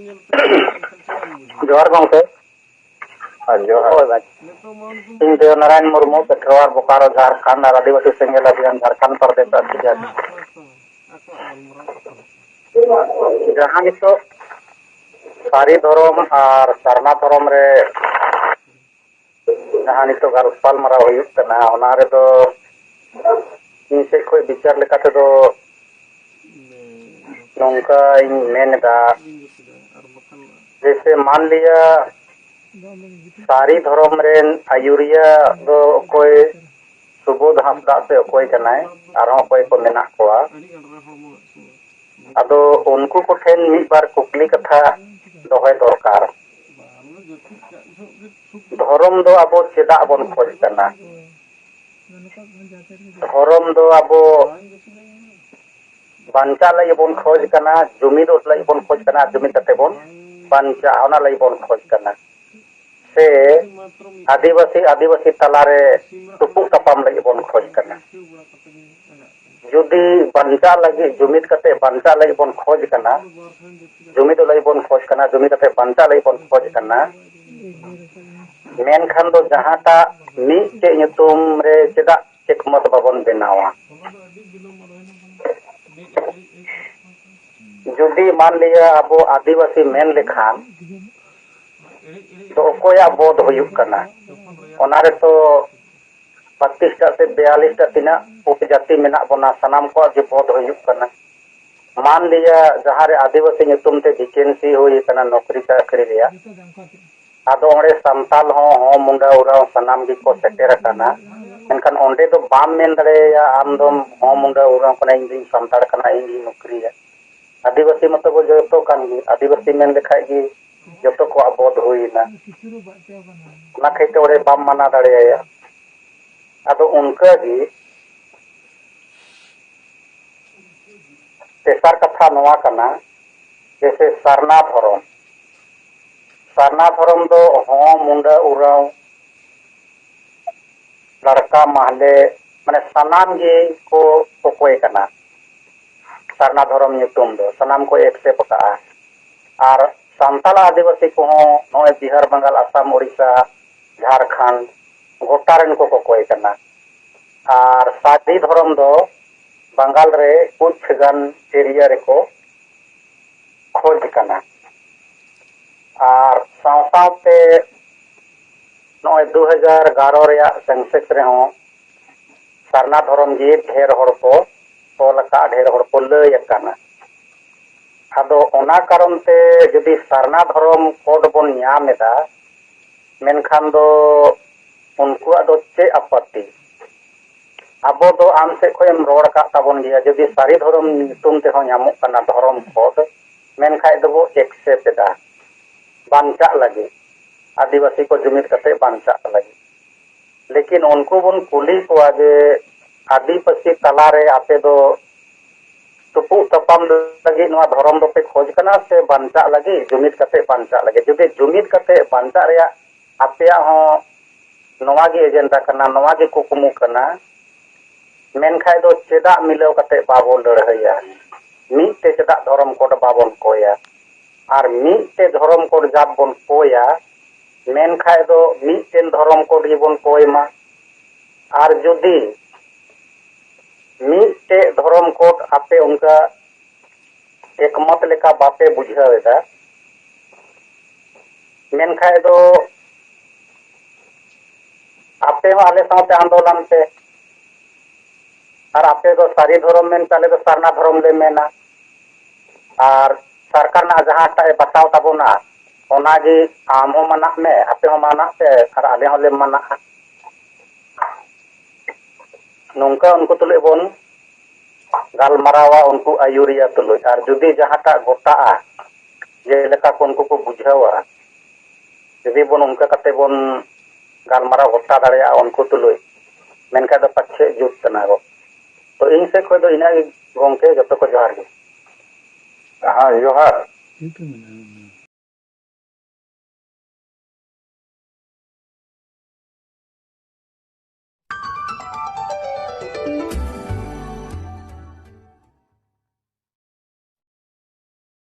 जोहार गंके जोहार ᱤᱧ ᱫᱚ ᱱᱟᱨᱟᱭᱚᱱ ᱢᱩᱨᱢᱩ ᱯᱮᱴᱨᱳᱣᱟᱨ ᱵᱳᱠᱟᱨᱳ ᱡᱷᱟᱲᱠᱷᱚᱸᱰ ᱟᱨ ᱟᱹᱫᱤᱵᱟᱹᱥᱤ ᱥᱮᱸᱜᱮᱞ ᱚभियान ᱡᱷᱟᱲᱠᱷᱚᱸड प्रदेश ᱚᱯᱷᱤᱥᱤᱭᱟᱞ ᱡᱟᱦᱟᱸ ᱱᱤᱛᱚᱜ ᱥᱟᱹᱨᱤ ᱫᱷᱚᱨᱚᱢ ᱟᱨ ᱥᱟᱨᱱᱟ ᱫᱷᱚᱨᱚᱢ ᱨᱮ ᱡᱟᱦᱟᱸ ᱱᱤᱛᱚᱜ ᱜᱟᱞᱢᱟᱨᱟᱣ ᱦᱩᱭᱩᱜ ᱠᱟᱱᱟ ᱚᱱᱟ ᱨᱮᱫᱚ ᱤᱧ ᱥᱮᱫ ᱠᱷᱚᱱ ᱵᱤᱪᱟᱨ ᱞᱮᱠᱟ ᱛᱮᱫᱚ नौकाइन मेनदा जैसे मान लिया सारी धर्म रेन आयुरिया दो कोई सुबोध हांसदा से कोई कनाय आरो कोई को मेना कोआ अदो उनको को ठेन मिद बार कुकली कथा दोहय दरकार धर्म दो अबो चेदा बन खोज कना धर्म दो अबो बांचा लई बन खोज कना जुमिद लई बन खोज कना जुमिद कते बन बांचा ओना लई बन खोज कना से आदिवासी तलारे तुपु तपाम लई बन खोज कना जुदी बांचा लगी जुमिद कते बांचा लई बन खोज कना जुमिद लई बन खोज कना जुमिद कते बांचा लई बन खोज कना मेन खान दो जहांटा मी चे nyutum रे चेदा एक मत बाबन बेनावा जुदी मान लिया अब आदिवासी मेन लेखान तो कोया बोध हुयुक कना ओना रे तो 25 से 42 तिना उपजाति मेना बना सनाम को जे बोध हुयुक कना मान लिया जहां रे आदिवासी nyutum ते वैकेंसी हुई कना नौकरी चाकरी रिया आदो ओरे संताल हो मुंडा उराव सनाम गी को सेटेर कना एनखान ओंडे तो बाम मेन दड़ेया आम दम हो मुंडा उराव कना इंदी संताड़ कना इंदी नौकरी आदिवासी मत को जो कान आदिवासी मेन लेखाय गी जो को बोध हुईना ना खाइते ओरे बाम माना दड़ेया आदो उनका गी तेसार कथा नोआ कना जैसे सरना धर्म दो हो मुंडा उराव लड़का महले माने सनाम गे को कोय कना सरना धर्म nyutum दो सनाम को एक्सेप्ट का और संताल आदिवासी को नोए बिहार बंगाल असम उड़ीसा झारखंड गोटारेन को कोय कना और सादी धर्म दो बंगाल रे कुछ गन एरिया रे को खोज कना और सावसावते नोए 2011 रे सेंसेक्स रे हो सरना धर्म जी ढेर हर को लका ढेर हर को लय कना आदो ओना कारण ते जदी सरना धर्म कोड बन न्यामेदा मेनखान दो उनको दो चे आपत्ति आबो दो आम से कोई रोड का ताबन गया जदी सारी धर्म तुम ते हो न्यामो कना धर्म कोड मेनखाय दो एक्सेप्ट दा बांचा लगे आदिवासी को जुमिद करते बांचा लगे लेकिन उनको बन कुली को आगे आदिवासी तलारे आपे दो तुपु तपाम लगे नवा धर्म दो पे खोज कना से बांचा लगे जुमिद करते बांचा लगे जुदे जुमिद करते बांचा रे आपे हो नवा गे एजेंडा कना नवा गे कुकुमु कना मेनखाय दो चेदा मिलाव करते बाबो लड़हैया मीते चेदा धर्म कोड बाबन कोया और मीते धर्म कोड जात बन कोया मेनखाय दो मीटेन धर्म कोड गिबन कोयमा और जुदी मीटे धर्म कोड आपे उनका एकमत लेका बापे बुझावेदा मेनखाय दो आपे हो आले साथे आंदोलन पे और आपे दो सारी धर्म मेन ताले दो सरना धर्म ले मेना और सरकार ना जहां टाए बताव ताबोना ओनागी आम हो मना में आपे हो मना पे और आले हो ले मना नौका उनको तुले बोन गालमारावा उनको आयुरिया तुले और जुदी जहांटा गोटा ये लेका को उनको को बुझावा जुदी बोन उनका कते बोन गालमारा गोटा दाड़े उनको तुले मेनका दो पछे जुट तना गो तो इन से कोई दो इना गोंके जतो को जोहार गे हाँ जोहार